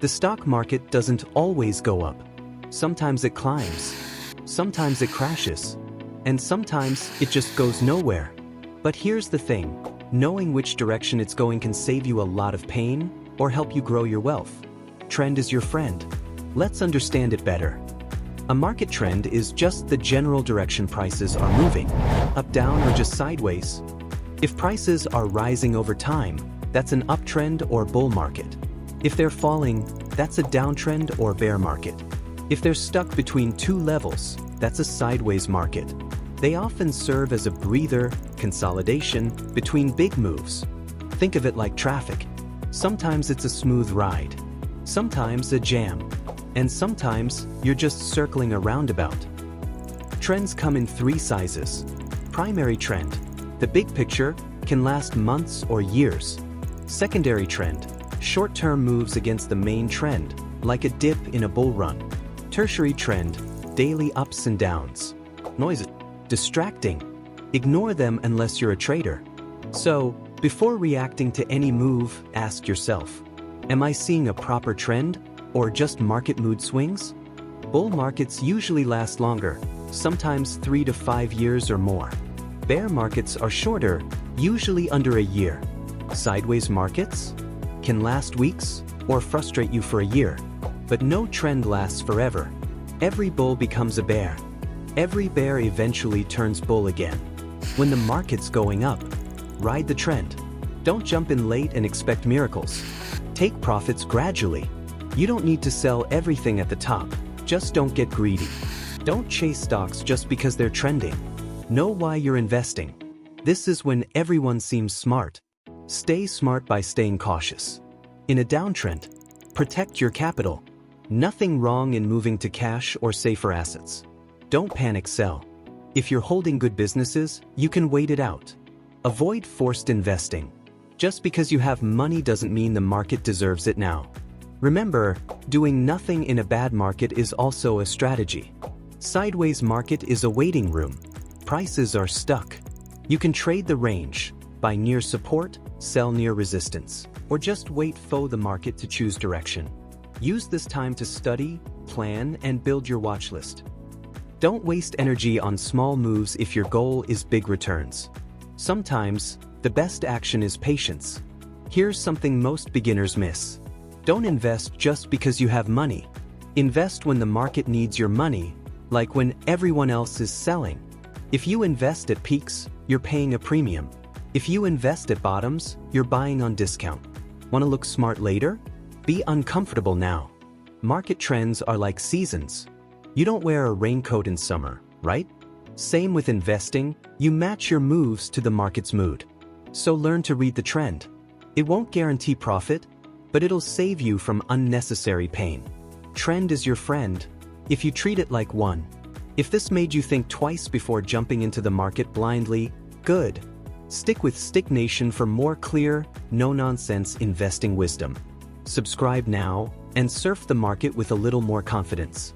The stock market doesn't always go up. Sometimes it climbs, sometimes it crashes, and sometimes it just goes nowhere. But here's the thing, knowing which direction it's going can save you a lot of pain or help you grow your wealth. Trend is your friend. Let's understand it better. A market trend is just the general direction prices are moving, up, down, or just sideways. If prices are rising over time, that's an uptrend or bull market. If they're falling, that's a downtrend or bear market. If they're stuck between two levels, that's a sideways market. They often serve as a breather, consolidation between big moves. Think of it like traffic. Sometimes it's a smooth ride, sometimes a jam, and sometimes you're just circling a roundabout. Trends come in three sizes. Primary trend, the big picture, can last months or years. Secondary trend, short-term moves against the main trend, like a dip in a bull run. Tertiary trend, daily ups and downs. Noises, distracting. Ignore them unless you're a trader. So, before reacting to any move, ask yourself, am I seeing a proper trend or just market mood swings? Bull markets usually last longer, sometimes 3 to 5 years or more. Bear markets are shorter, usually under a year. Sideways markets can last weeks or frustrate you for a year. But no trend lasts forever. Every bull becomes a bear. Every bear eventually turns bull again. When the market's going up, ride the trend. Don't jump in late and expect miracles. Take profits gradually. You don't need to sell everything at the top. Just don't get greedy. Don't chase stocks just because they're trending. Know why you're investing. This is when everyone seems smart. Stay smart by staying cautious. In a downtrend, protect your capital. Nothing wrong in moving to cash or safer assets. Don't panic sell. If you're holding good businesses, you can wait it out. Avoid forced investing. Just because you have money doesn't mean the market deserves it now. Remember, doing nothing in a bad market is also a strategy. Sideways market is a waiting room. Prices are stuck. You can trade the range, buy near support, sell near resistance, or just wait for the market to choose direction. Use this time to study, plan, and build your watch list. Don't waste energy on small moves if your goal is big returns. Sometimes, the best action is patience. Here's something most beginners miss. Don't invest just because you have money. Invest when the market needs your money, like when everyone else is selling. If you invest at peaks, you're paying a premium. If you invest at bottoms, you're buying on discount. Want to look smart later? Be uncomfortable now. Market trends are like seasons. You don't wear a raincoat in summer, right? Same with investing, you match your moves to the market's mood. So learn to read the trend. It won't guarantee profit, but it'll save you from unnecessary pain. Trend is your friend, if you treat it like one. If this made you think twice before jumping into the market blindly, good. Stick with Stick Nation for more clear, no-nonsense investing wisdom. Subscribe now and surf the market with a little more confidence.